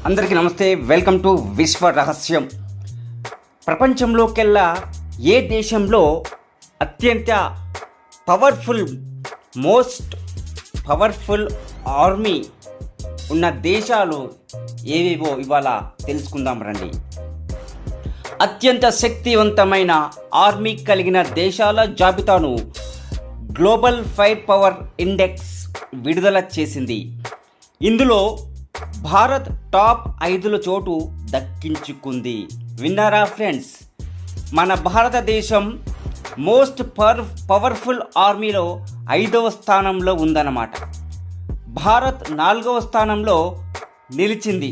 అందరికీ నమస్తే. Welcome to విశ్వ రహస్యం. ప్రపంచంలోకెల్లా ఏ దేశంలో అత్యంత మోస్ట్ పవర్ఫుల్ ఆర్మీ ఉన్న దేశాలు ఏవేవో ఇవాళ తెలుసుకుందాం రండి. అత్యంత శక్తివంతమైన ఆర్మీ కలిగిన దేశాల జాబితాను గ్లోబల్ ఫైర్ పవర్ ఇండెక్స్ విడుదల చేసింది. ఇందులో భారత్ టాప్ 5లో చోటు దక్కించుకుంది. విన్నారా ఫ్రెండ్స్? మన భారతదేశం మోస్ట్ పవర్ఫుల్ ఆర్మీలో 5వ స్థానంలో ఉందన్నమాట. భారత్ 4వ స్థానంలో నిలిచింది.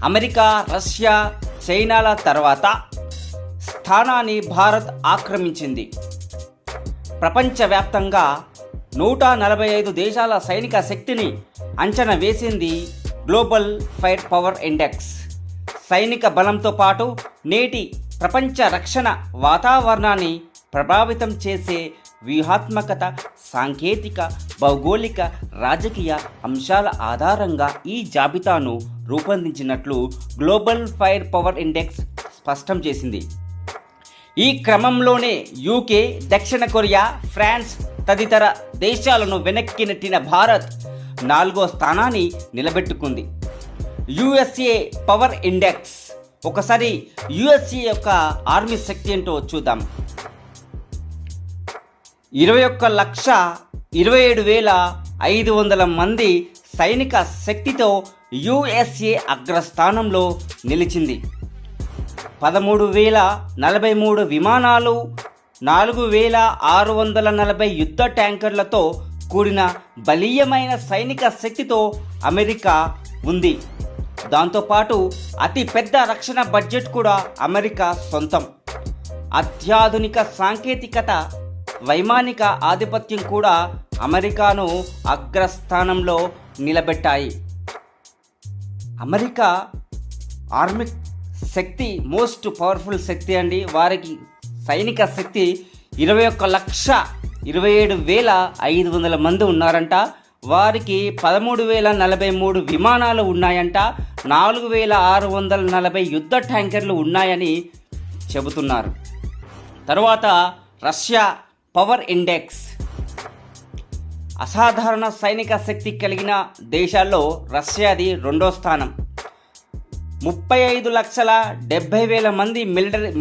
అమెరికా, రష్యా, చైనాల తర్వాత స్థానాన్ని భారత్ ఆక్రమించింది. ప్రపంచవ్యాప్తంగా 145 దేశాల సైనిక శక్తిని అంచనా వేసింది గ్లోబల్ ఫైర్ పవర్ ఇండెక్స్. సైనిక బలంతో పాటు నేటి ప్రపంచ రక్షణ వాతావరణాన్ని ప్రభావితం చేసే వ్యూహాత్మకత, సాంకేతిక, భౌగోళిక, రాజకీయ అంశాల ఆధారంగా ఈ జాబితాను రూపొందించినట్లు గ్లోబల్ ఫైర్ పవర్ ఇండెక్స్ స్పష్టం చేసింది. ఈ క్రమంలోనే యూకే, దక్షిణ కొరియా, ఫ్రాన్స్ తదితర దేశాలను వెనక్కి నెట్టిన భారత్ 4వ స్థానాన్ని నిలబెట్టుకుంది. USA power index. ఒకసారి యుఎస్ఏ యొక్క ఆర్మీ శక్తి ఏంటో చూద్దాం. 21,27,500 మంది సైనిక శక్తితో యుఎస్ఏ అగ్రస్థానంలో నిలిచింది. 13,043 విమానాలు, 4,640 యుద్ధ ట్యాంకర్లతో కూడిన బలీయమైన సైనిక శక్తితో అమెరికా ఉంది. దాంతోపాటు అతి పెద్ద రక్షణ బడ్జెట్ కూడా అమెరికా సొంతం. అత్యాధునిక సాంకేతికత, వైమానిక ఆధిపత్యం కూడా అమెరికాను అగ్రస్థానంలో నిలబెట్టాయి. అమెరికా ఆర్మీ శక్తి మోస్ట్ పవర్ఫుల్ శక్తి అండి. వారికి సైనిక శక్తి 21,27,500 మంది ఉన్నారంట. వారికి 13,043 విమానాలు ఉన్నాయంట. 4,640 యుద్ధ ట్యాంకర్లు ఉన్నాయని చెబుతున్నారు. తరువాత రష్యా పవర్ ఇండెక్స్. అసాధారణ సైనిక శక్తి కలిగిన దేశాల్లో రష్యాది 2వ స్థానం. 35,70,000 మంది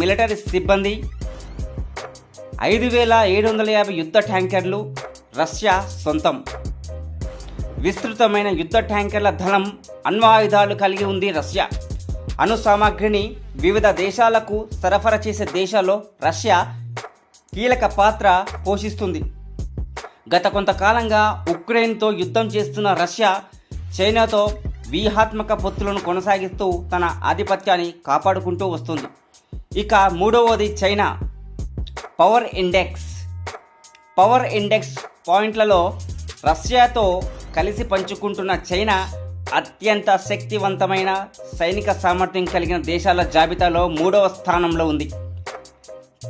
మిలిటరీ సిబ్బంది, 5,750 యుద్ధ ట్యాంకర్లు రష్యా సొంతం. విస్తృతమైన యుద్ధ ట్యాంకర్ల దళం, అణ్వాయుధాలు కలిగి ఉంది రష్యా. అణు సామాగ్రిని వివిధ దేశాలకు సరఫరా చేసే దేశాల్లో రష్యా కీలక పాత్ర పోషిస్తుంది. గత కొంతకాలంగా ఉక్రెయిన్తో యుద్ధం చేస్తున్న రష్యా చైనాతో వ్యూహాత్మక పొత్తులను కొనసాగిస్తూ తన ఆధిపత్యాన్ని కాపాడుకుంటూ వస్తుంది. ఇక 3వది చైనా పవర్ ఇండెక్స్ పాయింట్లలో రష్యాతో కలిసి పంచుకుంటున్న చైనా అత్యంత శక్తివంతమైన సైనిక సామర్థ్యం కలిగిన దేశాల జాబితాలో 3వ స్థానంలో ఉంది.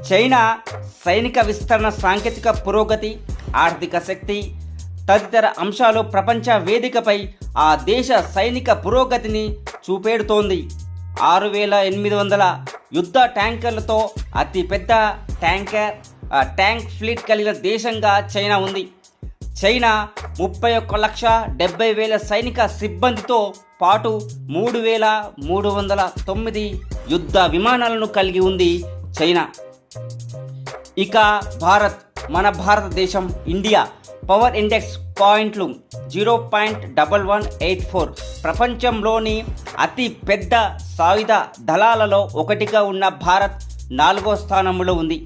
చైనా సైనిక విస్తరణ, సాంకేతిక పురోగతి, ఆర్థిక శక్తి తదితర అంశాలు ప్రపంచ వేదికపై ఆ దేశ సైనిక పురోగతిని చూపెడుతోంది. 6,800 యుద్ధ ట్యాంకర్లతో అతిపెద్ద ట్యాంక్ ఫ్లీట్ కలిగిన దేశంగా చైనా ఉంది. చైనా 31,70,000 సైనిక సిబ్బందితో పాటు 3,309 యుద్ధ విమానాలను కలిగి ఉంది చైనా. ఇక మన భారతదేశం, ఇండియా పవర్ ఇండెక్స్ పాయింట్లు 0.1184. ప్రపంచంలోని అతి పెద్ద సాయుధ దళాలలో ఒకటిగా ఉన్న భారత్ 4వ స్థానంలో ఉంది.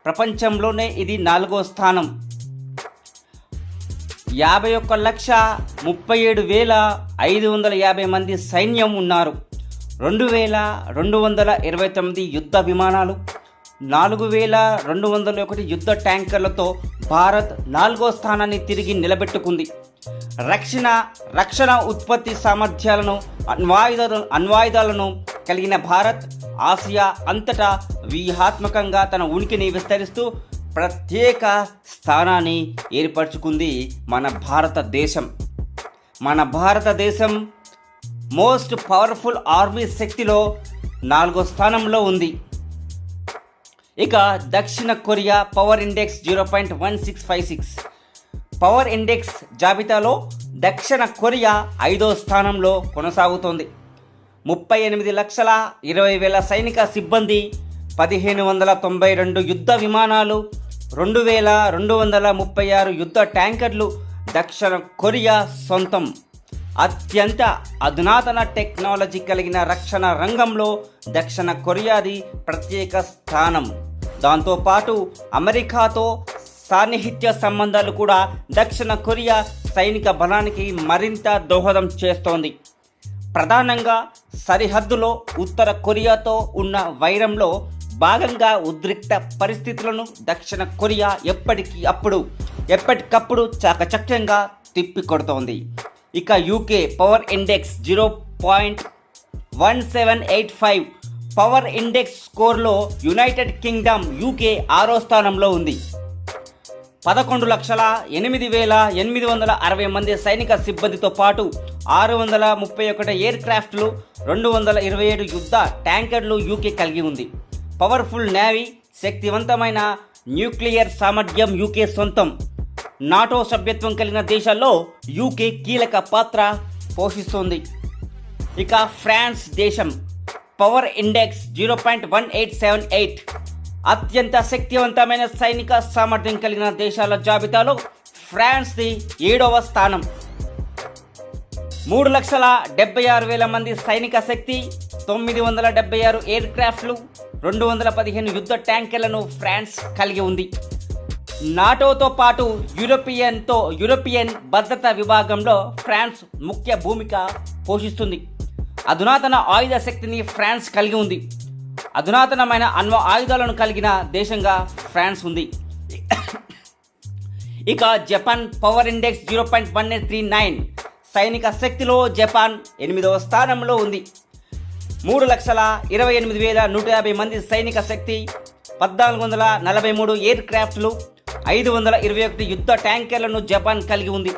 ప్రపంచంలోనే ఇది 4వ స్థానం. 51,37,550 మంది సైన్యం ఉన్నారు. 2,229 యుద్ధ విమానాలు, 4,201 యుద్ధ ట్యాంకర్లతో భారత్ 4వ స్థానాన్ని తిరిగి నిలబెట్టుకుంది. రక్షణ ఉత్పత్తి సామర్థ్యాలను, అణ్వాయుధాలను కలిగిన భారత్ ఆసియా అంతటా వ్యూహాత్మకంగా తన ఉనికిని విస్తరిస్తూ ప్రత్యేక స్థానాన్ని ఏర్పరచుకుంది మన భారతదేశం. మోస్ట్ పవర్ఫుల్ ఆర్మీ శక్తిలో 4వ స్థానంలో ఉంది. ఇక దక్షిణ Korea power index 0.1656. Power index జాబితాలో దక్షిణ కొరియా 5వ స్థానంలో కొనసాగుతోంది. 38,20,000 సైనిక సిబ్బంది, 1,592 యుద్ధ విమానాలు, 2,236 యుద్ధ ట్యాంకర్లు దక్షిణ కొరియా సొంతం. అత్యంత అధునాతన టెక్నాలజీ కలిగిన రక్షణ రంగంలో దక్షిణ కొరియాది ప్రత్యేక స్థానం. దాంతోపాటు అమెరికాతో సాన్నిహిత్య సంబంధాలు కూడా దక్షిణ కొరియా సైనిక బలానికి మరింత దోహదం చేస్తోంది. ప్రధానంగా సరిహద్దులో ఉత్తర కొరియాతో ఉన్న వైరంలో భాగంగా ఉద్రిక్త పరిస్థితులను దక్షిణ కొరియా ఎప్పటికప్పుడు చాకచక్యంగా తిప్పికొడుతోంది. ఇక UK power index 0.1785. Power index స్కోర్లో యునైటెడ్ కింగ్డమ్ యూకే 6వ స్థానంలో ఉంది. 11,08,860 మంది సైనిక సిబ్బందితో పాటు 631 ఎయిర్ క్రాఫ్ట్లు, 227 యుద్ధ ట్యాంకర్లు యూకే కలిగి ఉంది. పవర్ఫుల్ నేవీ, శక్తివంతమైన న్యూక్లియర్ సామర్థ్యం యూకే సొంతం. నాటో సభ్యత్వం కలిగిన దేశాల్లో యూకే కీలక పాత్ర పోషిస్తుంది. ఇక ఫ్రాన్స్ దేశం పవర్ ఇండెక్స్ 0.1878. అత్యంత శక్తివంతమైన సైనిక సామర్థ్యం కలిగిన దేశాల జాబితాలో ఫ్రాన్స్ది 7వ స్థానం. 3,76,000 మంది సైనిక శక్తి, 976 ఎయిర్ క్రాఫ్ట్లు, 215 యుద్ధ ట్యాంకర్లను ఫ్రాన్స్ కలిగి ఉంది. నాటోతో పాటు యూరోపియన్ భద్రతా విభాగంలో ఫ్రాన్స్ ముఖ్య భూమిక పోషిస్తుంది. అధునాతన ఆయుధ శక్తిని ఫ్రాన్స్ కలిగి ఉంది. అధునాతనమైన అణ్వ ఆయుధాలను కలిగిన దేశంగా ఫ్రాన్స్ ఉంది. ఇక జపాన్ పవర్ ఇండెక్స్ 0.1839. సైనిక శక్తిలో జపాన్ 8వ స్థానంలో ఉంది. 3,28,150 మంది సైనిక శక్తి, 1,443 ఎయిర్ క్రాఫ్ట్లు, 521 యుద్ధ ట్యాంకర్లను జపాన్ కలిగి ఉంది.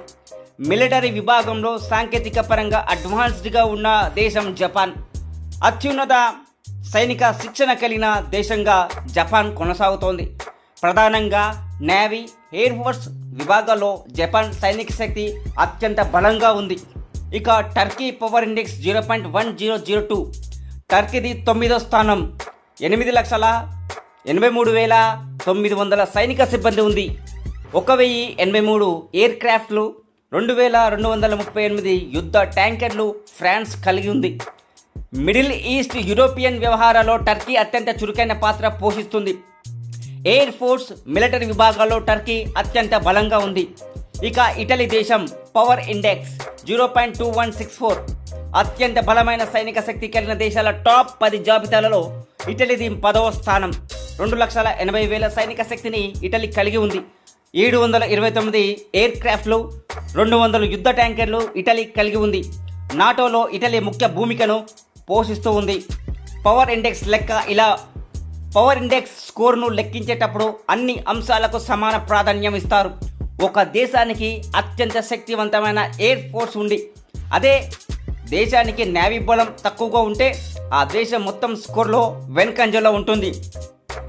మిలిటరీ విభాగంలో సాంకేతిక పరంగా అడ్వాన్స్డ్గా ఉన్న దేశం జపాన్. అత్యున్నత సైనిక శిక్షణ కలిగిన దేశంగా జపాన్ కొనసాగుతోంది. ప్రధానంగా నేవీ, ఎయిర్ ఫోర్స్ విభాగాల్లో జపాన్ సైనిక శక్తి అత్యంత బలంగా ఉంది. ఇక టర్కీ పవర్ ఇండెక్స్ 0.1002. టర్కీది 9వ స్థానం. 8,83,900 సైనిక సిబ్బంది ఉంది. 1,083 ఎయిర్ క్రాఫ్ట్లు, 2,238 యుద్ధ ట్యాంకర్లు ఫ్రాన్స్ కలిగి ఉంది. మిడిల్ ఈస్ట్ యూరోపియన్ వ్యవహారాల్లో టర్కీ అత్యంత చురుకైన పాత్ర పోషిస్తుంది. ఎయిర్ ఫోర్స్, మిలిటరీ విభాగాల్లో టర్కీ అత్యంత బలంగా ఉంది. ఇక ఇటలీ దేశం పవర్ ఇండెక్స్ 0.2164. అత్యంత బలమైన సైనిక శక్తి కలిగిన దేశాల టాప్ 10 జాబితాలలో ఇటలీది 10వ స్థానం. 2,80,000 సైనిక శక్తిని ఇటలీ కలిగి ఉంది. 729 ఎయిర్ క్రాఫ్ట్లు, 200 యుద్ధ ట్యాంకర్లు ఇటలీ కలిగి ఉంది. నాటోలో ఇటలీ ముఖ్య భూమికను పోషిస్తూ ఉంది. పవర్ ఇండెక్స్ స్కోర్ను లెక్కించేటప్పుడు అన్ని అంశాలకు సమాన ప్రాధాన్యం ఇస్తారు. ఒక దేశానికి అత్యంత శక్తివంతమైన ఎయిర్ ఫోర్స్ ఉండి అదే దేశానికి నేవీ బలం తక్కువగా ఉంటే ఆ దేశం మొత్తం స్కోర్లో వెనుకంజలో ఉంటుంది.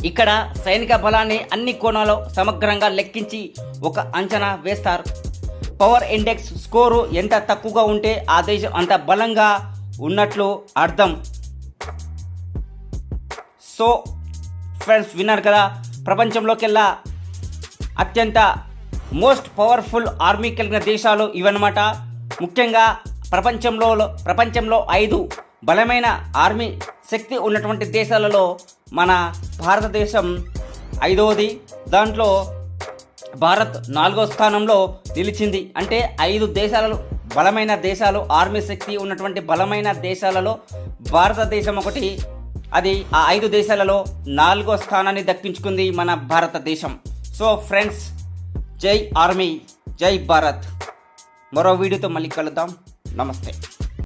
ఇక్కడ సైనిక బలాన్ని అన్ని కోణాల్లో సమగ్రంగా లెక్కించి ఒక అంచనా వేస్తారు. పవర్ ఇండెక్స్ స్కోరు ఎంత తక్కువగా ఉంటే ఆ దేశం అంత బలంగా ఉన్నట్లు అర్థం. సో ఫ్రెండ్స్, విన్నారు కదా, ప్రపంచంలోకెల్లా అత్యంత మోస్ట్ పవర్ఫుల్ ఆర్మీ కలిగిన దేశాలు ఇవన్నమాట. ముఖ్యంగా ప్రపంచంలో 5 బలమైన ఆర్మీ శక్తి ఉన్నటువంటి దేశాలలో మన భారతదేశం 5వది. దాంట్లో భారత్ 4వ స్థానంలో నిలిచింది. అంటే 5 దేశాలలో బలమైన దేశాలు, ఆర్మీ శక్తి ఉన్నటువంటి బలమైన దేశాలలో భారతదేశం ఒకటి. అది ఆ 5 దేశాలలో 4వ స్థానాన్ని దక్కించుకుంది మన భారతదేశం. సో ఫ్రెండ్స్, జై ఆర్మీ, జై భారత్. మరో వీడియోతో మళ్ళీ కలుద్దాం. నమస్తే.